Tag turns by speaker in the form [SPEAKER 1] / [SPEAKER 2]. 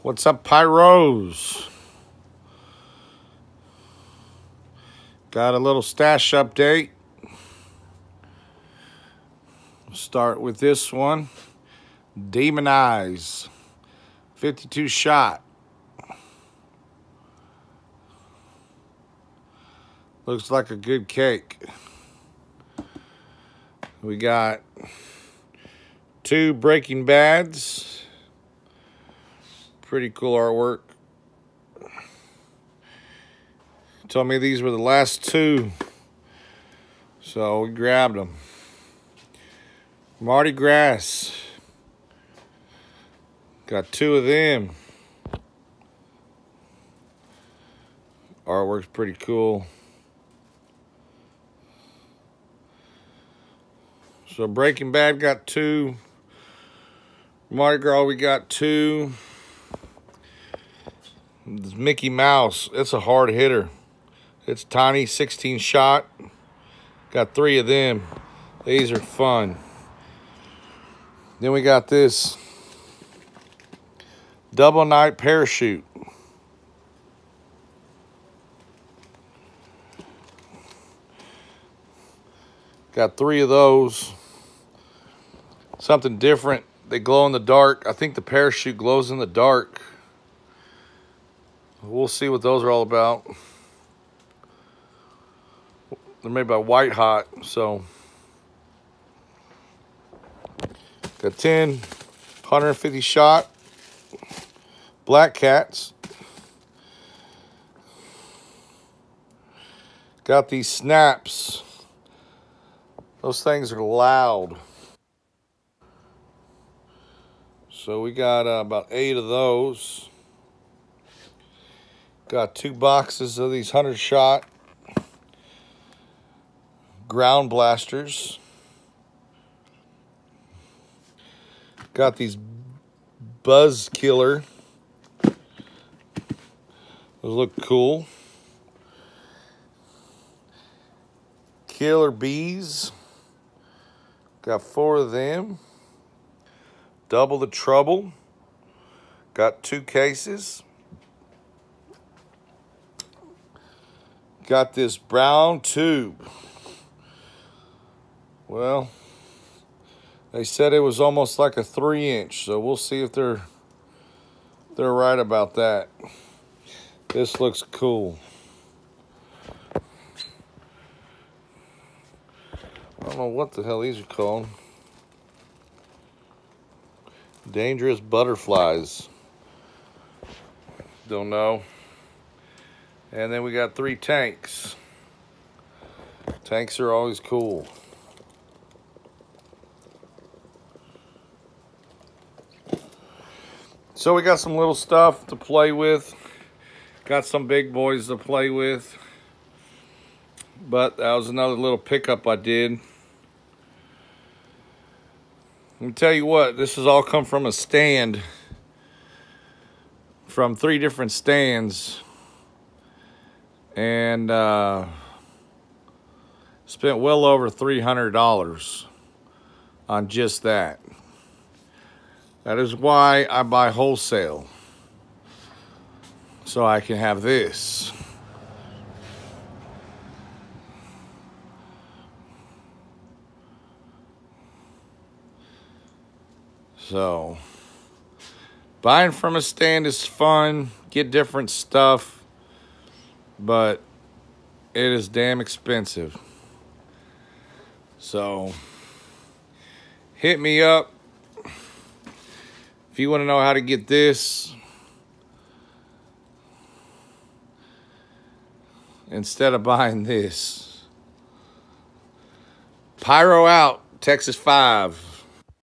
[SPEAKER 1] What's up, Pyros? Got a little stash update. Start with this one. Demon Eyes, 52 shot. Looks like a good cake. We got 2 Breaking Bads. Pretty cool artwork. Told me these were the last 2, so we grabbed them. Mardi Gras. Got 2 of them. Artwork's pretty cool. So Breaking Bad got 2. Mardi Gras, we got 2. This Mickey Mouse, it's a hard hitter. It's tiny, 16 shot. Got 3 of them. These are fun. Then we got this double night parachute. Got 3 of those. Something different. They glow in the dark. I think the parachute glows in the dark. We'll see what those are all about. They're made by White Hot, so. Got 10, 150 shot Black Cats. Got these snaps. Those things are loud. So we got about 8 of those. Got 2 boxes of these 100 shot ground blasters. Got these Buzz Killer. Those look cool. Killer Bees. Got 4 of them. Double the Trouble. Got 2 cases. Got this brown tube. Well, they said it was almost like a 3-inch, so we'll see if they're right about that. This looks cool. I don't know what the hell these are called. Dangerous butterflies. Don't know. And then we got 3 tanks. Tanks are always cool. So we got some little stuff to play with. Got some big boys to play with. But that was another little pickup I did. Let me tell you what, this has all come from a stand. From 3 different stands. And spent well over $300 on just that. That is why I buy wholesale, so I can have this. So, buying from a stand is fun, get different stuff, but it is damn expensive. So, hit me up if you want to know how to get this instead of buying this. Pyro out, Texas 5.